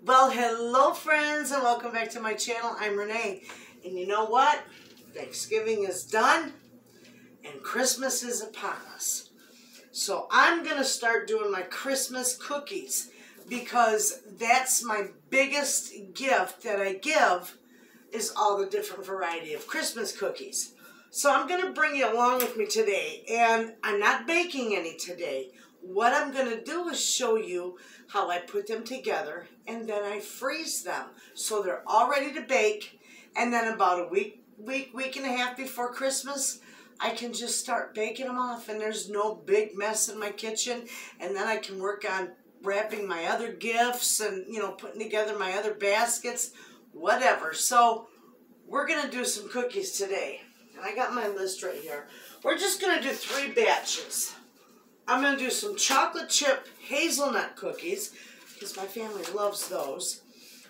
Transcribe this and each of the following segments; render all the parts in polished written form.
Well, hello friends and welcome back to my channel. I'm Renee, and you know what? Thanksgiving is done and Christmas is upon us. So I'm going to start doing my Christmas cookies because that's my biggest gift that I give is all the different variety of Christmas cookies. So I'm going to bring you along with me today, and I'm not baking any today. What I'm going to do is show you how I put them together, and then I freeze them so they're all ready to bake. And then about a week and a half before Christmas, I can just start baking them off, and there's no big mess in my kitchen. And then I can work on wrapping my other gifts and, you know, putting together my other baskets, whatever. So we're going to do some cookies today. And I got my list right here. We're just going to do 3 batches. I'm going to do some chocolate chip hazelnut cookies because my family loves those.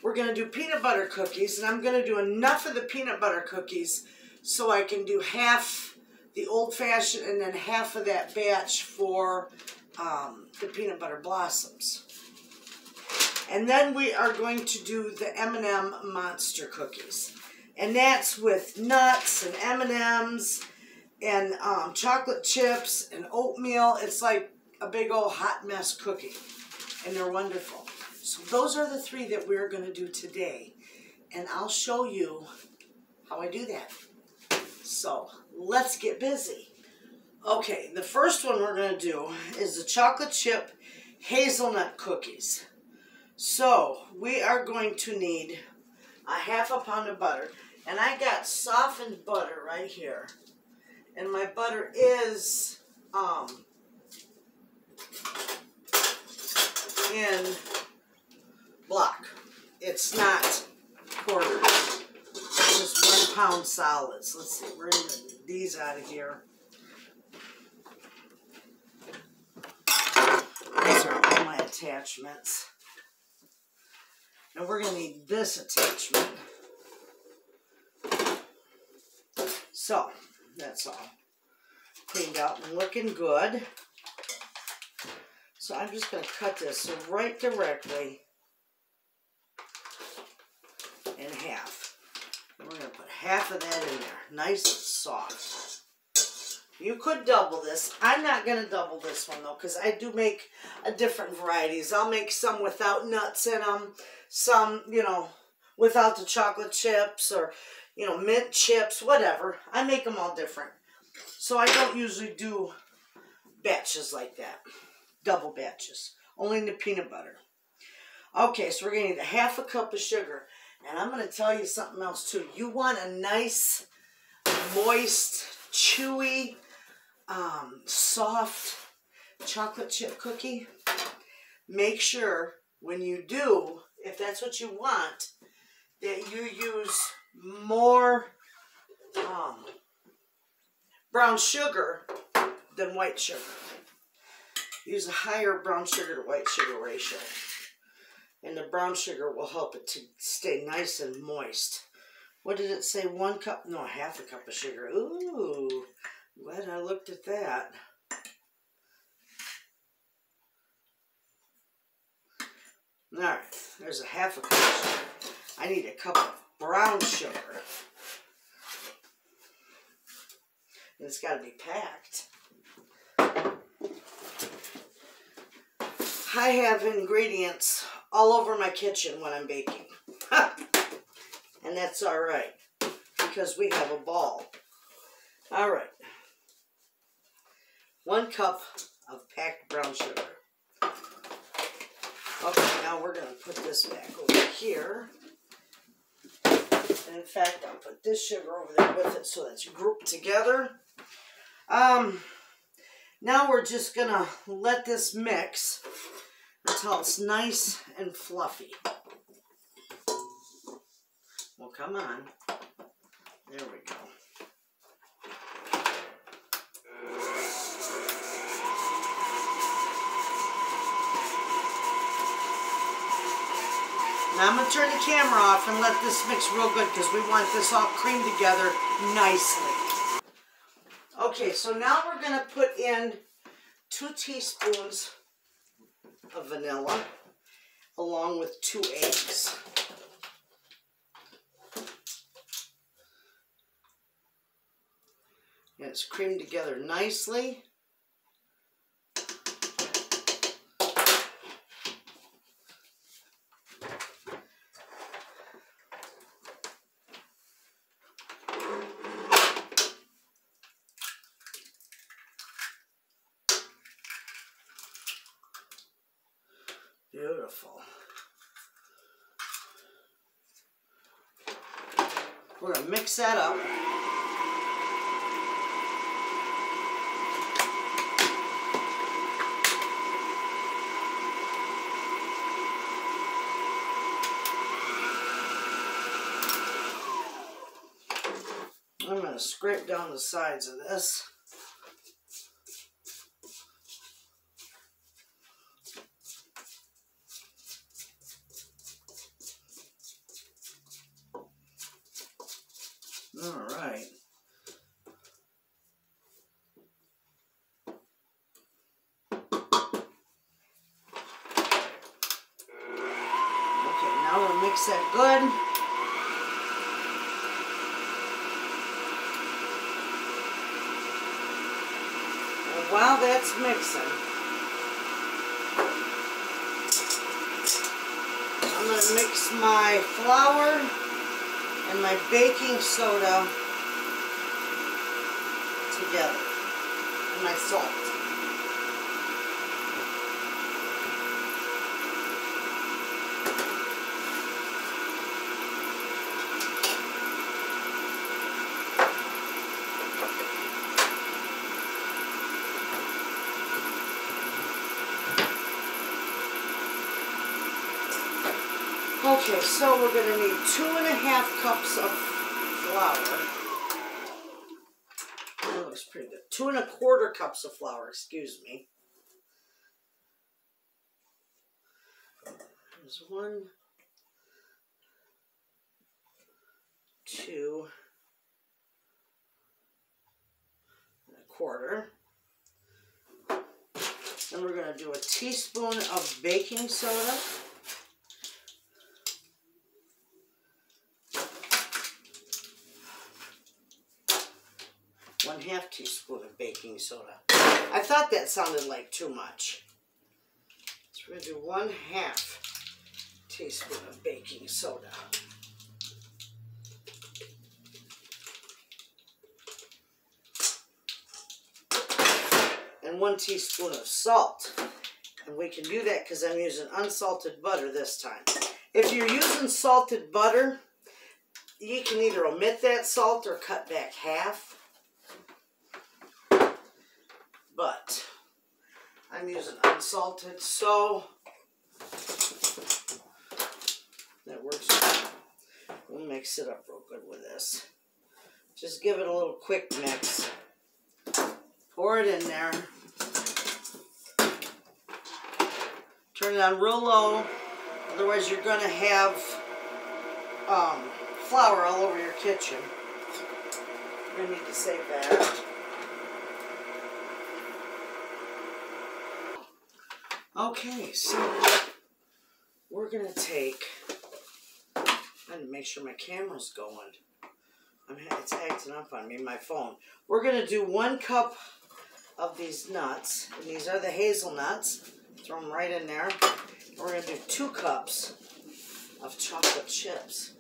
We're going to do peanut butter cookies, and I'm going to do enough of the peanut butter cookies so I can do half the old-fashioned and then half of that batch for the peanut butter blossoms. And then we are going to do the M&M monster cookies. And that's with nuts and M&Ms and chocolate chips and oatmeal. It's like a big old hot mess cookie, and they're wonderful. So those are the 3 that we're going to do today, and I'll show you how I do that. So let's get busy. Okay, the first one we're going to do is the chocolate chip hazelnut cookies. So we are going to need a half a pound of butter, and I got softened butter right here. And my butter is in block. It's not quarters. It's just 1 pound solids. Let's see, we're going to get these out of here. These are all my attachments. And we're going to need this attachment. So that's all cleaned out and looking good. So I'm just going to cut this right directly in half. And we're going to put half of that in there, nice and soft. You could double this. I'm not going to double this one though, because I do make a different varieties. I'll make some without nuts in them, some, you know, without the chocolate chips, or you know, mint chips, whatever. I make them all different. So I don't usually do batches like that. Double batches. Only in the peanut butter. Okay, so we're going to need a half a cup of sugar. And I'm going to tell you something else too. You want a nice, moist, chewy, soft chocolate chip cookie. Make sure when you do, if that's what you want, that you use more brown sugar than white sugar. Use a higher brown sugar to white sugar ratio. And the brown sugar will help it to stay nice and moist. What did it say? 1 cup? No, half a cup of sugar. Ooh, glad I looked at that. Alright, there's a half a cup of sugar. I need a cup of brown sugar. And it's got to be packed. I have ingredients all over my kitchen when I'm baking. And that's alright, because we have a ball. Alright. 1 cup of packed brown sugar. Okay, now we're going to put this back over here. And in fact, I'll put this sugar over there with it so that's grouped together. Now we're just going to let this mix until it's nice and fluffy. Well, come on. There we go. Now I'm going to turn the camera off and let this mix real good because we want this all creamed together nicely. Okay, so now we're going to put in 2 teaspoons of vanilla, along with 2 eggs. And it's creamed together nicely. Beautiful. We're going to mix that up. I'm going to scrape down the sides of this. All right. Okay, now we'll mix that good. And while that's mixing, I'm going to mix my flour and my baking soda together, and my salt. Okay, so we're going to need 2.5 cups of flour. That looks pretty good. 2.25 cups of flour, excuse me. There's 1, 2, 1/4. Then we're going to do a teaspoon of baking soda. 1/2 teaspoon of baking soda. I thought that sounded like too much. So we're going to do 1/2 teaspoon of baking soda. And 1 teaspoon of salt. And we can do that because I'm using unsalted butter this time. If you're using salted butter, you can either omit that salt or cut back half. But I'm using unsalted, so that works. We'll mix it up real good with this. Just give it a little quick mix. Pour it in there. Turn it on real low, otherwise you're going to have flour all over your kitchen. You're going to need to save that. Okay, so we're going to take, I need to make sure my camera's going. It's acting up on me, my phone. We're going to do 1 cup of these nuts, and these are the hazelnuts. Throw them right in there. We're going to do 2 cups of chocolate chips.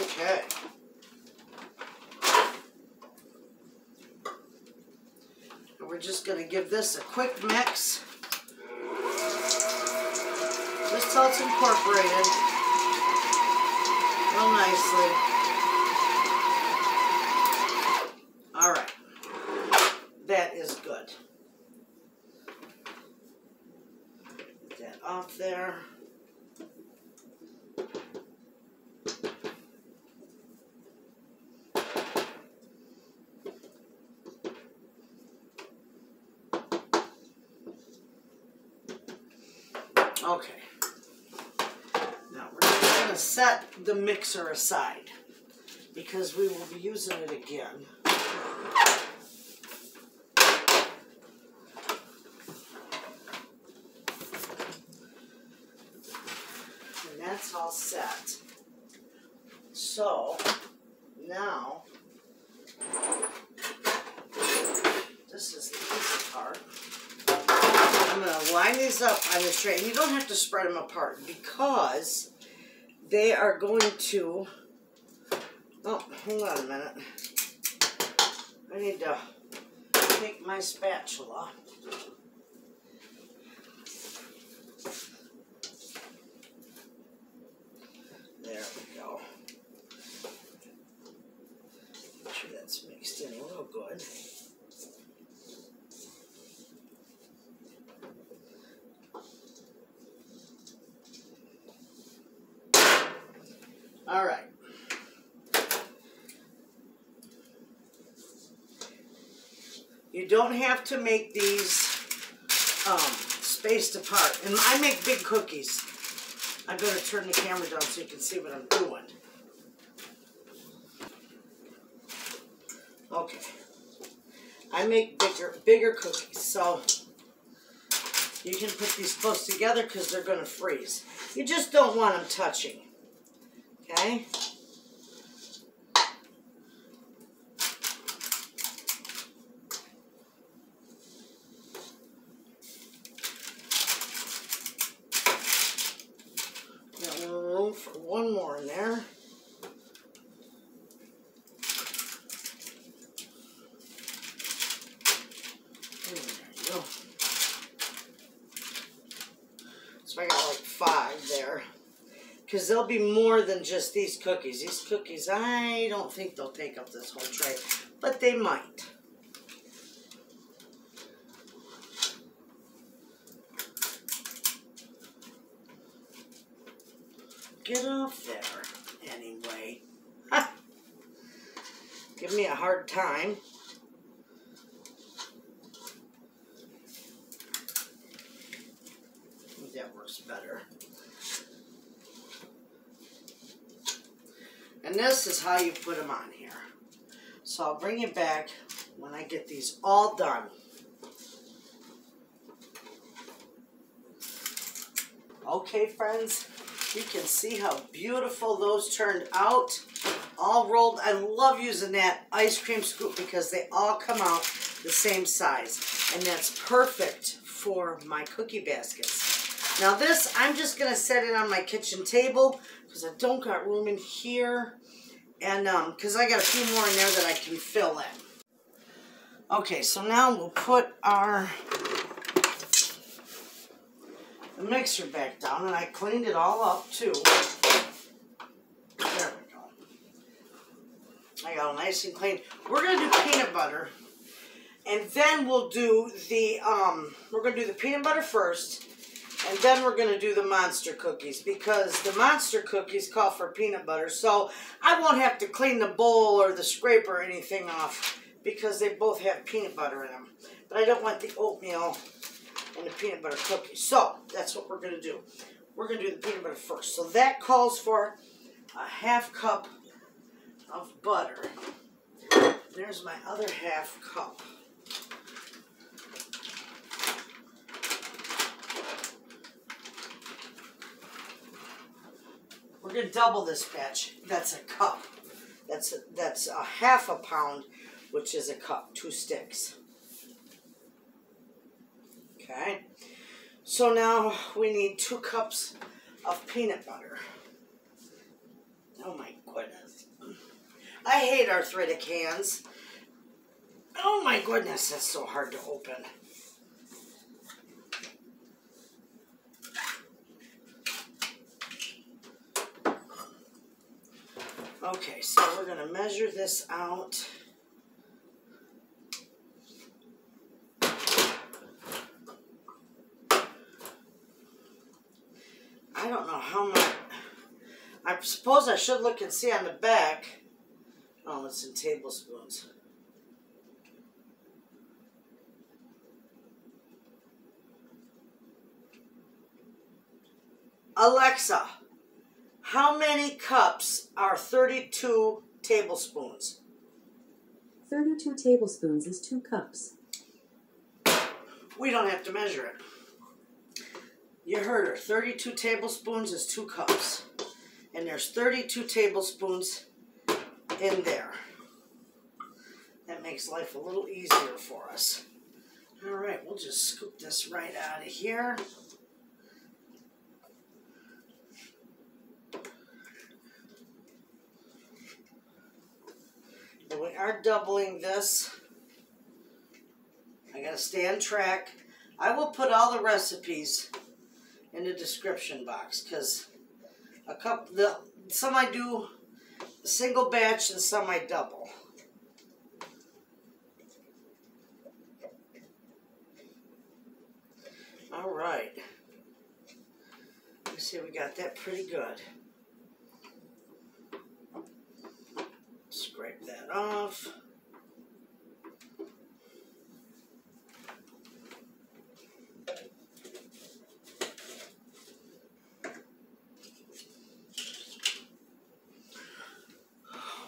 Okay. And we're just going to give this a quick mix. Just till it's incorporated real nicely. All right. That is good. Get that off there. Okay. Now we're just going to set the mixer aside because we will be using it again. And that's all set. So now, this is the easy part. I'm going to line these up on the tray. And you don't have to spread them apart because they are going to... Oh, hold on a minute. I need to take my spatula. There we go. Make sure that's mixed in real good. All right. You don't have to make these spaced apart. And I make big cookies. I'm going to turn the camera down so you can see what I'm doing. Okay. I make bigger cookies. So you can put these close together because they're going to freeze. You just don't want them touching. Okay? Got a little room for one more in there. There you go. So I got like 5 there. Because there'll be more than just these cookies. These cookies, I don't think they'll take up this whole tray, but they might. Get off there, anyway. Ha! Give me a hard time. I think that works better. And this is how you put them on here. So I'll bring it back when I get these all done. Okay, friends, you can see how beautiful those turned out. All rolled. I love using that ice cream scoop because they all come out the same size. And that's perfect for my cookie baskets. Now this, I'm just going to set it on my kitchen table because I don't got room in here. And because I got a few more in there that I can fill in. Okay, so now we'll put the mixer back down, and I cleaned it all up too. There we go. I got it nice and clean. We're gonna do peanut butter, and then we'll do the we're gonna do the peanut butter first. And then we're going to do the monster cookies because the monster cookies call for peanut butter. So I won't have to clean the bowl or the scraper or anything off because they both have peanut butter in them. But I don't want the oatmeal and the peanut butter cookies. So that's what we're going to do. We're going to do the peanut butter first. So that calls for a ½ cup of butter. There's my other ½ cup. We're going to double this batch. That's a cup. That's a ½ pound, which is a cup, 2 sticks. Okay. So now we need 2 cups of peanut butter. Oh my goodness. I hate arthritic hands. Oh my goodness, that's so hard to open. Okay, so we're going to measure this out. I don't know how much. I suppose I should look and see on the back. Oh, it's in tablespoons. Alexa, How many cups are 32 tablespoons? 32 tablespoons is 2 cups. We don't have to measure it. You heard her. 32 tablespoons is 2 cups. And there's 32 tablespoons in there. That makes life a little easier for us. All right, we'll just scoop this right out of here. And we are doubling this. I gotta stay on track. I will put all the recipes in the description box because some I do single batch and some I double. All right. Let's see, we got that pretty good. Scrape that off.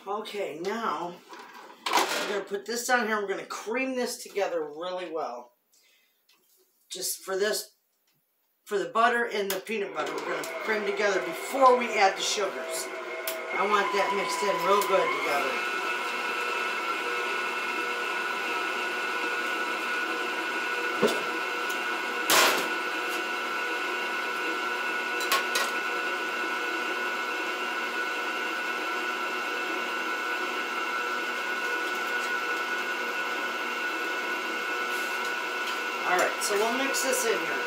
Okay, now we're going to put this down here. We're going to cream this together really well. Just for this, for the butter and the peanut butter, we're going to cream together before we add the sugars. I want that mixed in real good together. Alright, so we'll mix this in here.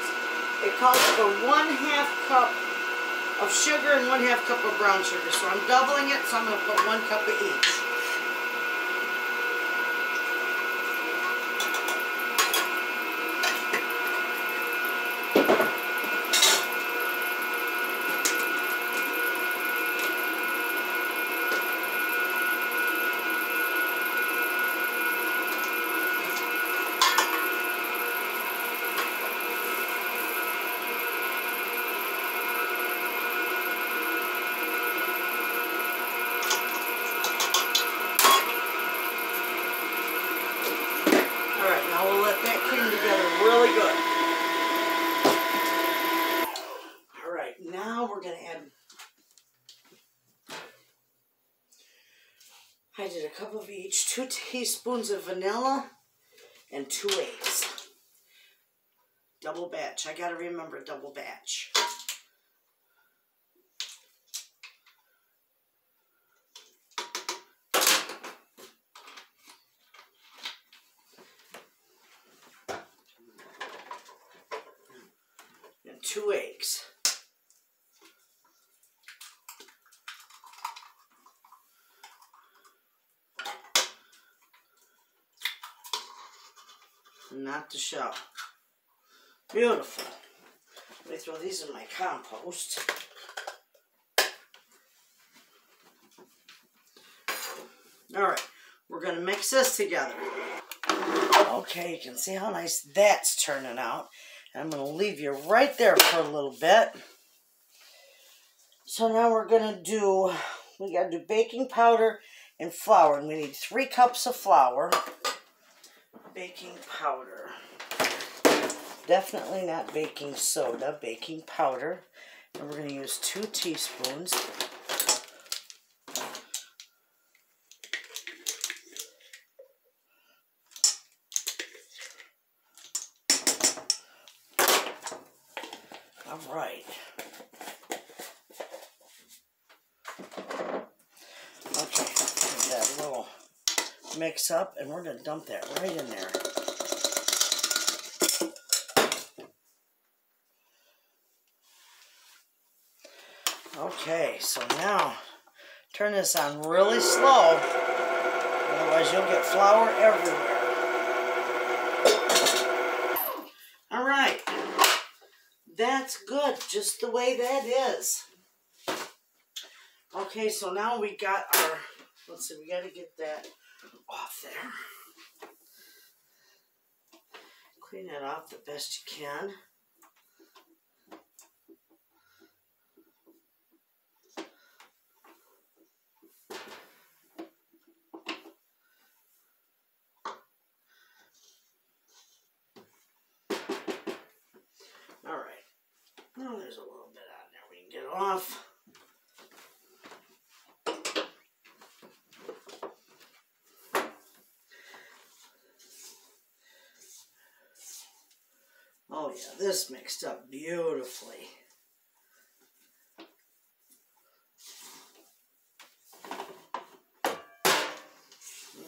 It calls for 1/2 cup of sugar and 1/2 cup of brown sugar. So I'm doubling it, so I'm going to put 1 cup of each. Cream together really good. All right, now we're going to add, I did a cup of each, 2 teaspoons of vanilla and 2 eggs. Double batch. I got to remember double batch. And 2 eggs. Not the shell. Beautiful. Let me throw these in my compost. All right, we're going to mix this together. Okay, you can see how nice that's turning out. And I'm going to leave you right there for a little bit. So now we're going to do, we got to do baking powder and flour. And we need 3 cups of flour. Baking powder. Definitely not baking soda, baking powder. And we're going to use 2 teaspoons. All right. Okay, get that little mix up, and we're going to dump that right in there. Okay, so now turn this on really slow, otherwise you'll get flour everywhere. All right, that's good, just the way that is. Okay, so now we got our, let's see, we got to get that off there. Clean it off the best you can. off. Oh yeah, this mixed up beautifully.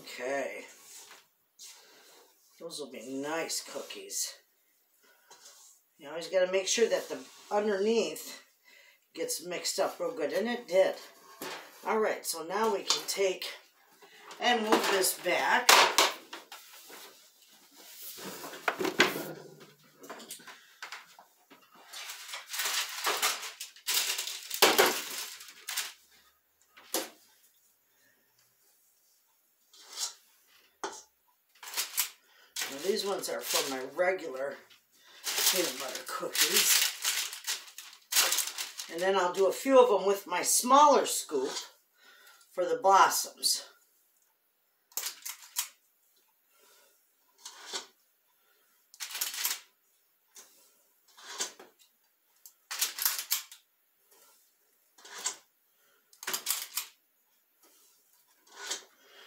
Okay. Those will be nice cookies. You always got to make sure that the underneath gets mixed up real good, and it did. All right, so now we can take and move this back. Now these ones are for my regular peanut butter cookies. And then I'll do a few of them with my smaller scoop for the blossoms.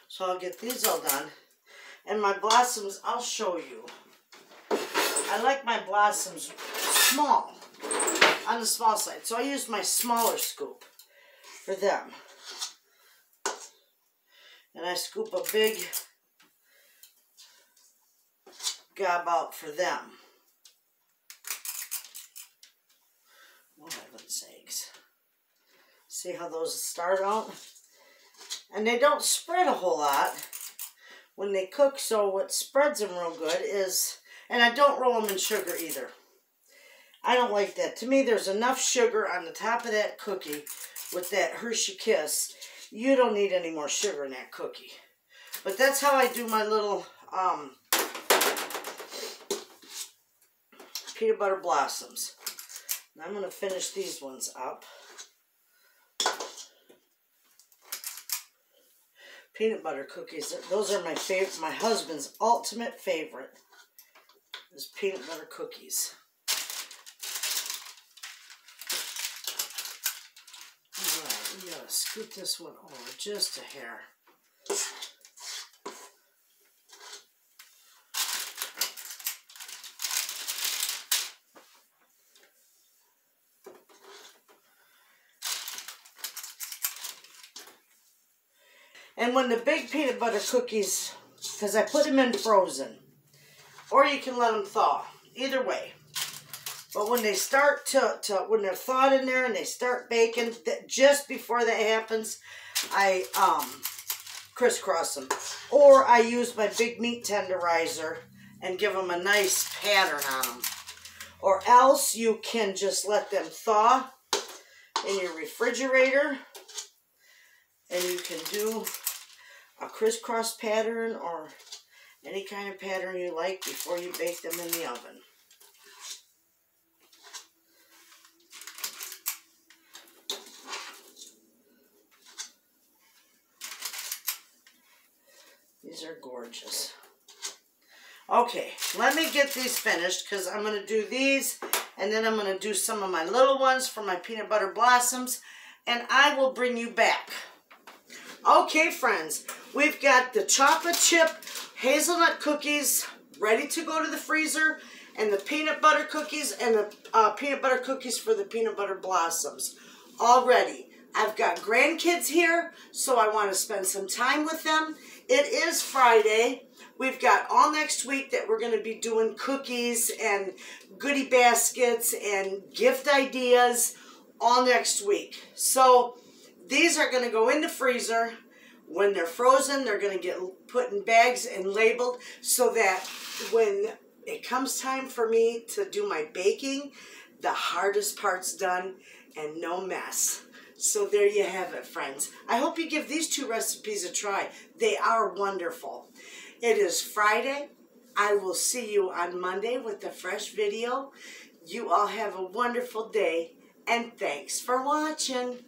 So I'll get these all done. And my blossoms, I'll show you. I like my blossoms small, on the small side. So I use my smaller scoop for them. And I scoop a big gob out for them. Oh, heaven's sakes. See how those start out? And they don't spread a whole lot when they cook, so what spreads them real good is, and I don't roll them in sugar either. I don't like that. To me, there's enough sugar on the top of that cookie with that Hershey Kiss. You don't need any more sugar in that cookie. But that's how I do my little peanut butter blossoms. And I'm going to finish these ones up. Peanut butter cookies, those are my favorite, my husband's ultimate favorite is peanut butter cookies. Alright, we gotta scoot this one over just a hair. And when the big peanut butter cookies, because I put them in frozen, or you can let them thaw, either way. But when they start when they're thawed in there and they start baking, just before that happens, I crisscross them. Or I use my big meat tenderizer and give them a nice pattern on them. Or else you can just let them thaw in your refrigerator, and you can do a crisscross pattern or any kind of pattern you like before you bake them in the oven. These are gorgeous. Okay, let me get these finished because I'm going to do these and then I'm going to do some of my little ones for my peanut butter blossoms, and I will bring you back. Okay, friends, we've got the chocolate chip hazelnut cookies ready to go to the freezer, and the peanut butter cookies and the peanut butter cookies for the peanut butter blossoms all ready. I've got grandkids here, so I want to spend some time with them. It is Friday. We've got all next week that we're going to be doing cookies and goodie baskets and gift ideas all next week. So these are going to go in the freezer. When they're frozen, they're going to get put in bags and labeled so that when it comes time for me to do my baking, the hardest part's done and no mess. So there you have it, friends. I hope you give these two recipes a try. They are wonderful. It is Friday. I will see you on Monday with a fresh video. You all have a wonderful day, and thanks for watching.